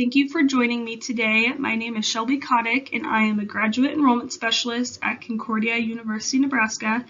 Thank you for joining me today. My name is Shelbi Kottich, and I am a Graduate Enrollment Specialist at Concordia, University, Nebraska.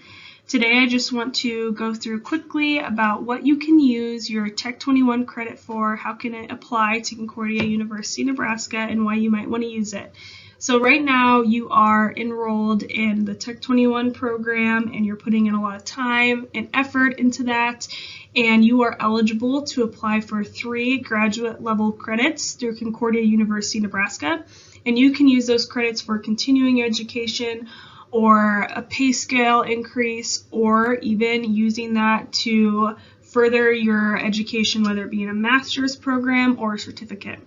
Today, I just want to go through quickly about what you can use your TEC21 credit for, how can it apply to Concordia, University, Nebraska, and why you might want to use it. So right now, you are enrolled in the TEC21 program, and you're putting in a lot of time and effort into that. And you are eligible to apply for 3 graduate level credits through Concordia University, Nebraska. And you can use those credits for continuing education or a pay scale increase, or even using that to further your education, whether it be in a master's program or a certificate.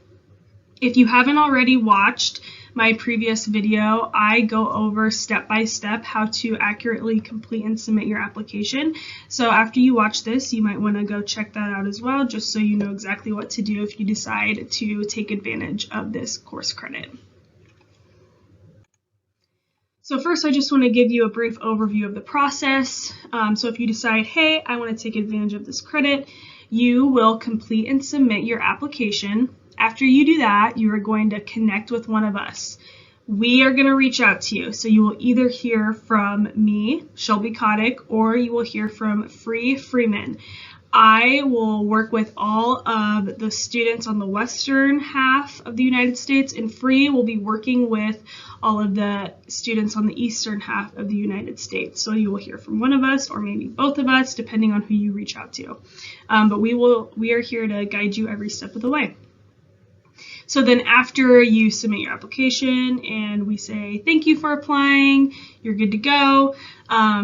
If you haven't already watched my previous video, I go over step by step how to accurately complete and submit your application. So after you watch this, you might want to go check that out as well, just so you know exactly what to do if you decide to take advantage of this course credit. So first, I just want to give you a brief overview of the process. So if you decide, hey, I want to take advantage of this credit, you will complete and submit your application. After you do that, you are going to connect with one of us. We are going to reach out to you. So you will either hear from me, Shelbi Kottich, or you will hear from Freeman. I will work with all of the students on the western half of the United States, and Free will be working with all of the students on the eastern half of the United States. So you will hear from one of us or maybe both of us, depending on who you reach out to. But we are here to guide you every step of the way. So then after you submit your application and we say thank you for applying, you're good to go,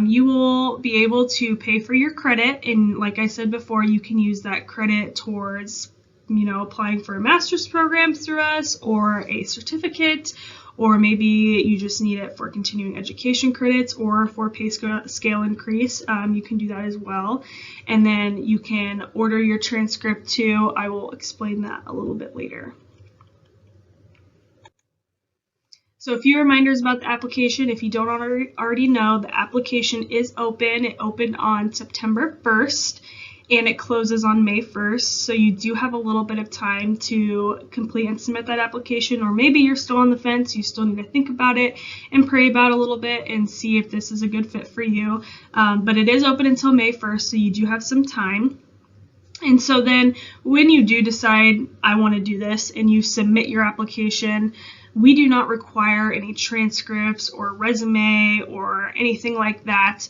you will be able to pay for your credit. And like I said before, you can use that credit towards, applying for a master's program through us or a certificate, or maybe you just need it for continuing education credits or for pay scale increase. You can do that as well. And then you can order your transcript too. I will explain that a little bit later. So a few reminders about the application. If you don't already know, the application is open. It opened on September 1st and it closes on May 1st. So you do have a little bit of time to complete and submit that application, or maybe you're still on the fence. You still need to think about it and pray about it a little bit and see if this is a good fit for you. But it is open until May 1st, so you do have some time. And so then when you do decide, I want to do this, and you submit your application, we do not require any transcripts or resume or anything like that.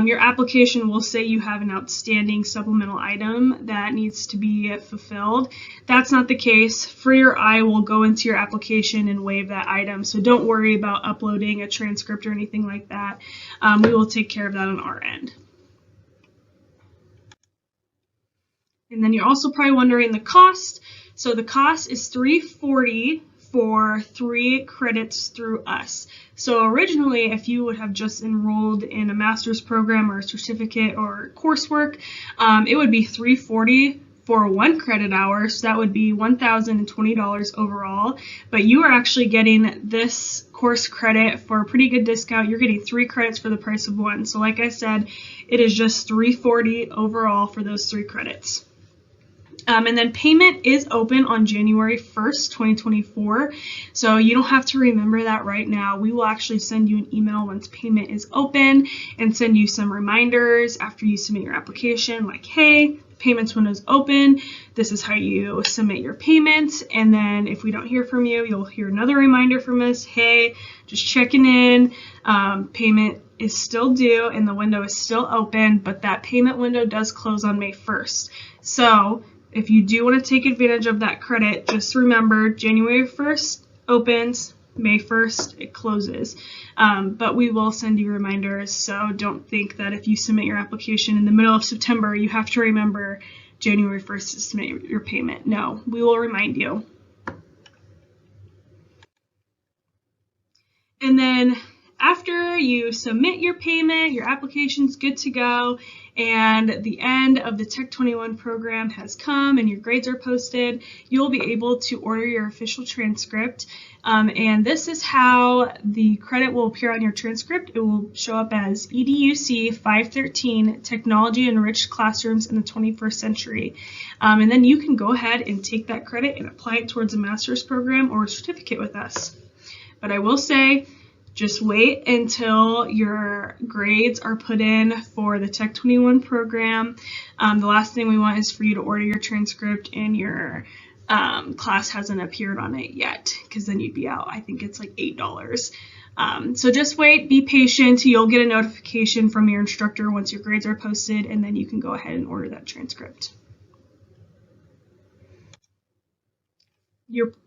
Your application will say you have an outstanding supplemental item that needs to be fulfilled. That's not the case. Free or I will go into your application and waive that item. So don't worry about uploading a transcript or anything like that. We will take care of that on our end. And then you're also probably wondering the cost. So the cost is $340 for 3 credits through us. So originally, if you would have just enrolled in a master's program or a certificate or coursework, it would be $340 for 1 credit hour. So that would be $1,020 overall. But you are actually getting this course credit for a pretty good discount. You're getting 3 credits for the price of 1. So like I said, it is just $340 overall for those 3 credits. And then payment is open on January 1st, 2024. So you don't have to remember that right now. We will actually send you an email once payment is open and send you some reminders after you submit your application, like, hey, payments window is open. This is how you submit your payments. And then if we don't hear from you, you'll hear another reminder from us. Hey, just checking in. Payment is still due and the window is still open, but that payment window does close on May 1st. So if you do want to take advantage of that credit, just remember January 1st opens, May 1st it closes. But we will send you reminders, so don't think that if you submit your application in the middle of September, you have to remember January 1st to submit your payment. No, we will remind you. And then after you submit your payment, your application's good to go, and the end of the TEC21 program has come and your grades are posted, you'll be able to order your official transcript. And this is how the credit will appear on your transcript. It will show up as EDUC 513, Technology Enriched Classrooms in the 21st Century. And then you can go ahead and take that credit and apply it towards a master's program or a certificate with us. But I will say, just wait until your grades are put in for the TEC21 program. The last thing we want is for you to order your transcript and your class hasn't appeared on it yet, because then you'd be out. I think it's like $8. So just wait, be patient. You'll get a notification from your instructor once your grades are posted, and then you can go ahead and order that transcript.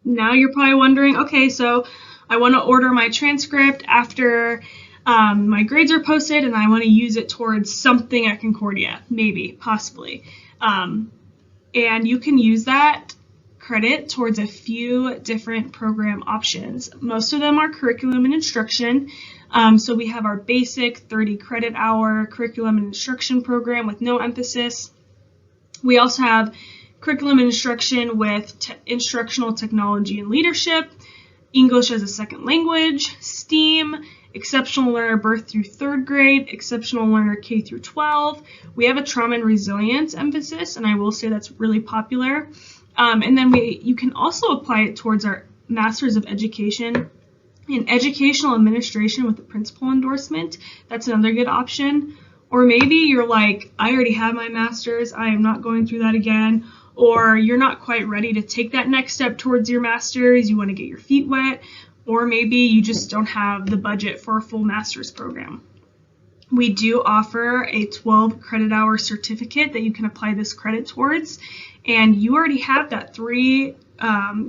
Now you're probably wondering, okay, so I want to order my transcript after my grades are posted and I want to use it towards something at Concordia, maybe, possibly. And you can use that credit towards a few different program options. Most of them are curriculum and instruction. So we have our basic 30 credit hour curriculum and instruction program with no emphasis. We also have curriculum and instruction with instructional technology and leadership, English as a second language, STEAM, exceptional learner birth through 3rd grade, exceptional learner K through 12. We have a trauma and resilience emphasis, and I will say that's really popular. And then you can also apply it towards our Masters of Education in Educational Administration with the principal endorsement. That's another good option. Or maybe you're like, I already have my master's, I am not going through that again. Or you're not quite ready to take that next step towards your master's, you want to get your feet wet, or maybe you just don't have the budget for a full master's program. We do offer a 12 credit hour certificate that you can apply this credit towards, and you already have that 3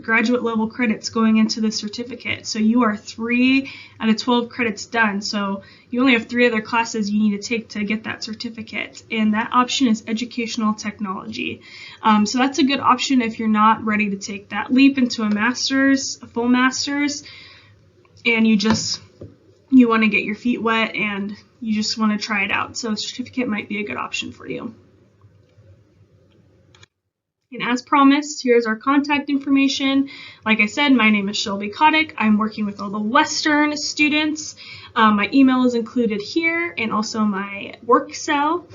graduate level credits going into the certificate. So you are 3 out of 12 credits done. So you only have 3 other classes you need to take to get that certificate. And that option is educational technology. So that's a good option if you're not ready to take that leap into a master's, a full master's, and you want to get your feet wet and you just want to try it out. So a certificate might be a good option for you. And as promised, here's our contact information. Like I said, my name is Shelbi Kottich. I'm working with all the Western students. My email is included here and also my work cell.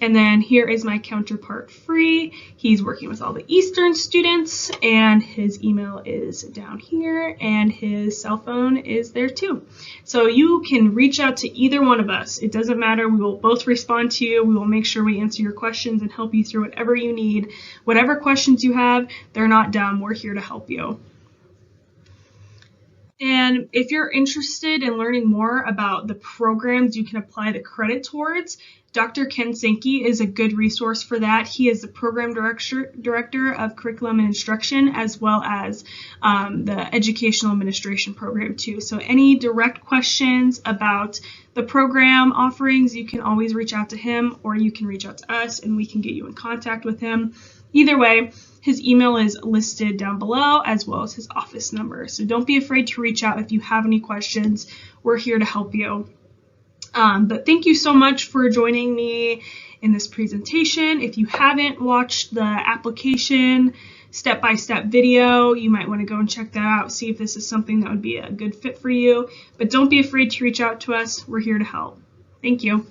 And then here is my counterpart Free. He's working with all the Eastern students and his email is down here and his cell phone is there too. So you can reach out to either one of us. It doesn't matter. We will both respond to you. We will make sure we answer your questions and help you through whatever you need. Whatever questions you have, they're not dumb. We're here to help you. And if you're interested in learning more about the programs you can apply the credit towards, Dr. Ken Sankey is a good resource for that. He is the program director of curriculum and instruction, as well as the educational administration program too. So any direct questions about the program offerings, you can always reach out to him, or you can reach out to us and we can get you in contact with him. Either way, his email is listed down below, as well as his office number. So don't be afraid to reach out if you have any questions. We're here to help you. But thank you so much for joining me in this presentation. If you haven't watched the application step-by-step video, you might want to go and check that out, see if this is something that would be a good fit for you. But don't be afraid to reach out to us. We're here to help. Thank you.